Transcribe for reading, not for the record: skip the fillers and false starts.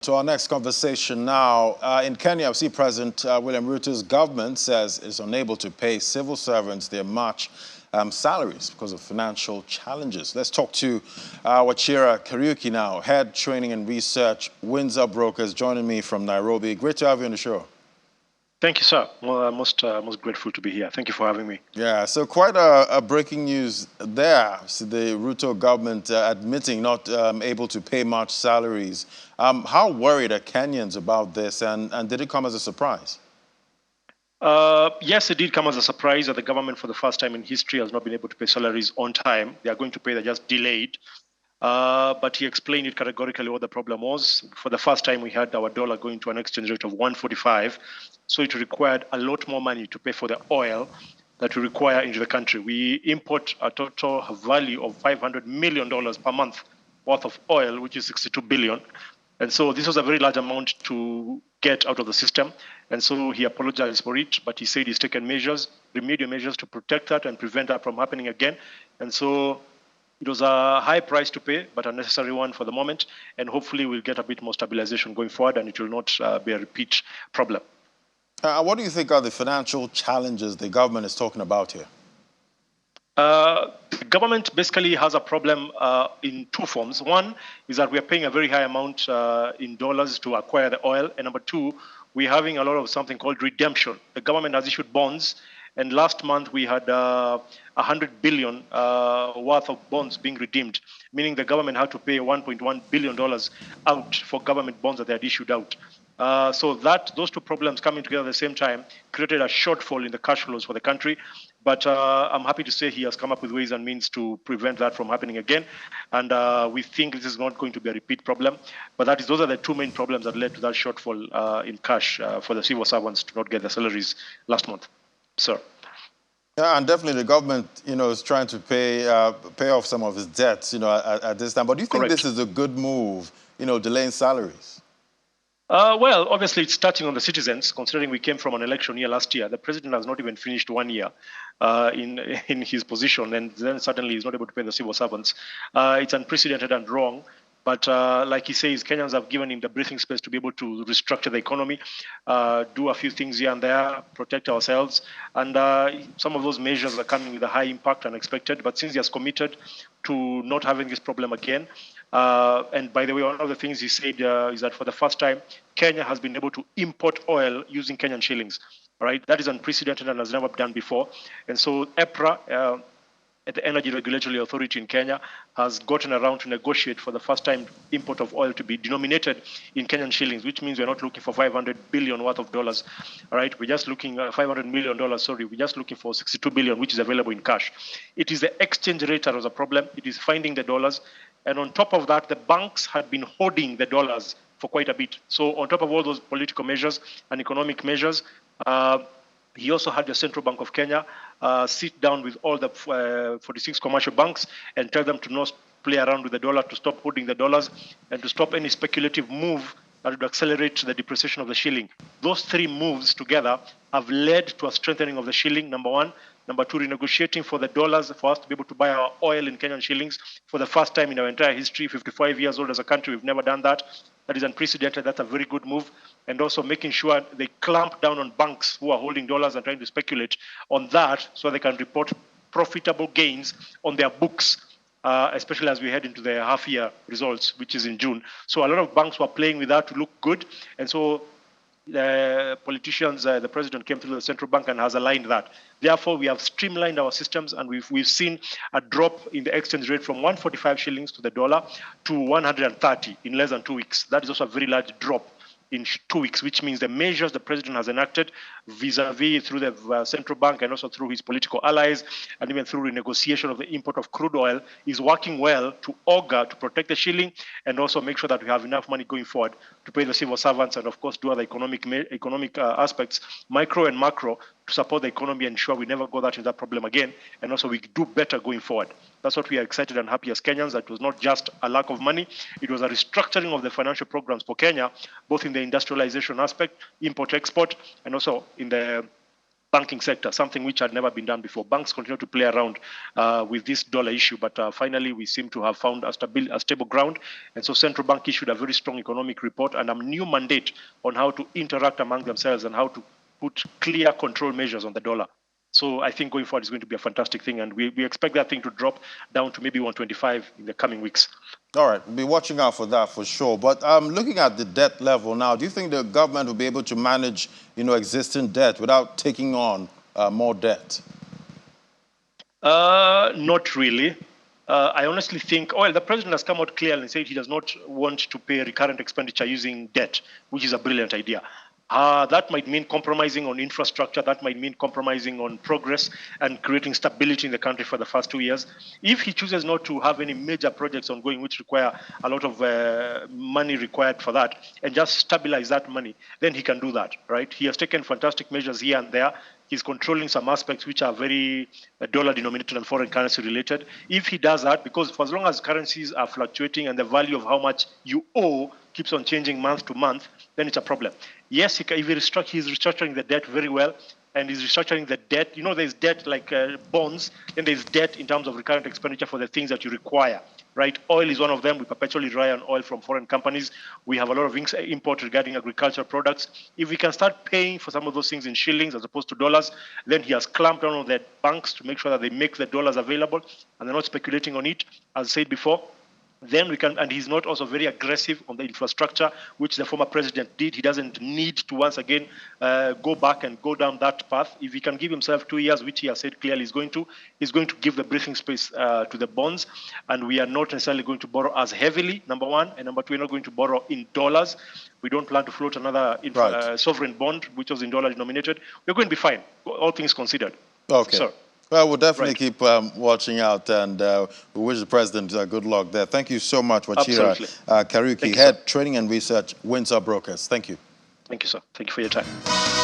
To our next conversation now. In Kenya, we see President William Ruto's government says it's unable to pay civil servants their March salaries because of financial challenges. Let's talk to Wachira Kariuki now, Head Training and Research, Windsor Brokers, joining me from Nairobi. Great to have you on the show. Thank you, sir. Well, most grateful to be here. Thank you for having me. Yeah, so quite a breaking news there. So the Ruto government admitting not able to pay March salaries. How worried are Kenyans about this, and did it come as a surprise? Yes, it did come as a surprise that the government, for the first time in history, has not been able to pay salaries on time. They are going to pay, they're just delayed. But he explained it categorically what the problem was. For the first time, we had our dollar going to an exchange rate of 145. So it required a lot more money to pay for the oil that we require into the country. We import a total value of $500 million per month worth of oil, which is 62 billion. And so this was a very large amount to get out of the system. And so he apologized for it, but he said he's taken measures, remedial measures to protect that and prevent that from happening again. And so it was a high price to pay, but a necessary one for the moment. And hopefully we'll get a bit more stabilization going forward and it will not be a repeat problem. What do you think are the financial challenges the government is talking about here? The government basically has a problem in two forms. One is that we are paying a very high amount in dollars to acquire the oil. And number two, we're having a lot of something called redemption. The government has issued bonds. And last month we had 100 billion worth of bonds being redeemed, meaning the government had to pay $1.1 billion out for government bonds that they had issued out. So those two problems coming together at the same time created a shortfall in the cash flows for the country. But I'm happy to say he has come up with ways and means to prevent that from happening again. And we think this is not going to be a repeat problem. But those are the two main problems that led to that shortfall in cash for the civil servants to not get their salaries last month. Sir. Yeah, and definitely the government, is trying to pay off some of its debts, at this time. But do you think this is a good move, delaying salaries? Well, obviously, it's touching on the citizens, considering we came from an election year last year. The president has not even finished 1 year in his position, and then suddenly he's not able to pay the civil servants. It's unprecedented and wrong. But like he says, Kenyans have given him the breathing space to be able to restructure the economy, do a few things here and there, protect ourselves. And some of those measures are coming with a high impact unexpected. But since he has committed to not having this problem again, and by the way, one of the things he said is that for the first time, Kenya has been able to import oil using Kenyan shillings. Right? That is unprecedented and has never been done before. And so EPRA, the Energy Regulatory Authority in Kenya, has gotten around to negotiate for the first time import of oil to be denominated in Kenyan shillings, which means we're not looking for 500 billion worth of dollars. All right, we're just looking at $500 million. We're just looking for 62 billion, which is available in cash. It is the exchange rate that was a problem. It is finding the dollars. And on top of that, the banks had been hoarding the dollars for quite a bit. So on top of all those political measures and economic measures, he also had the Central Bank of Kenya sit down with all the 46 commercial banks and tell them to not play around with the dollar, to stop holding the dollars, and to stop any speculative move that would accelerate the depreciation of the shilling. Those three moves together have led to a strengthening of the shilling, number one. Number two, renegotiating for the dollars for us to be able to buy our oil in Kenyan shillings for the first time in our entire history. 55 years old as a country, we've never done that. That is unprecedented. That's a very good move. And also making sure they clamp down on banks who are holding dollars and trying to speculate on that so they can report profitable gains on their books, especially as we head into the half-year results, which is in June. So a lot of banks were playing with that to look good. And so the politicians, the president came through the central bank and has aligned that. Therefore, we have streamlined our systems and we've seen a drop in the exchange rate from 145 shillings to the dollar to 130 in less than 2 weeks. That is also a very large drop in 2 weeks, which means the measures the president has enacted vis-a-vis through the central bank and also through his political allies and even through renegotiation of the import of crude oil is working well to augur, to protect the shilling and also make sure that we have enough money going forward to pay the civil servants and of course do other economic aspects, micro and macro, to support the economy and ensure we never go into that problem again and also we do better going forward. That's what we are excited and happy as Kenyans, that it was not just a lack of money, it was a restructuring of the financial programs for Kenya, both in the industrialization aspect, import-export, and also in the banking sector, something which had never been done before. Banks continue to play around with this dollar issue, but finally we seem to have found a stable ground. And so central bank issued a very strong economic report and a new mandate on how to interact among themselves and how to put clear control measures on the dollar. So I think going forward is going to be a fantastic thing, and we expect that thing to drop down to maybe 125 in the coming weeks. All right, we'll be watching out for that for sure. But looking at the debt level now, do you think the government will be able to manage, existing debt without taking on more debt? Not really. I honestly think, well, the president has come out clearly and said he does not want to pay recurrent expenditure using debt, which is a brilliant idea. That might mean compromising on infrastructure. That might mean compromising on progress and creating stability in the country for the first 2 years. If he chooses not to have any major projects ongoing which require a lot of money required for that and just stabilize that money, then he can do that, right? He has taken fantastic measures here and there. He's controlling some aspects which are very dollar denominated and foreign currency related. If he does that, because for as long as currencies are fluctuating and the value of how much you owe keeps on changing month to month, then it's a problem. Yes, he's restructuring the debt very well, and he's restructuring the debt. There's debt like bonds, and there's debt in terms of recurrent expenditure for the things that you require, right? Oil is one of them. We perpetually rely on oil from foreign companies. We have a lot of import regarding agricultural products. If we can start paying for some of those things in shillings as opposed to dollars, then he has clamped down on the banks to make sure that they make the dollars available and they're not speculating on it, as I said before. Then we can, and he's not also very aggressive on the infrastructure, which the former president did. He doesn't need to once again go back and go down that path. If he can give himself 2 years, which he has said clearly he's going to give the breathing space to the bonds. And we are not necessarily going to borrow as heavily, number one. And number two, we're not going to borrow in dollars. We don't plan to float another sovereign bond, which was in dollar denominated. We're going to be fine, all things considered. Okay. Sir. Well, we'll definitely keep watching out, and we wish the president good luck there. Thank you so much, Wachira Kariuki, Head Training and Research, Windsor Brokers. Thank you. Thank you, sir. Thank you for your time.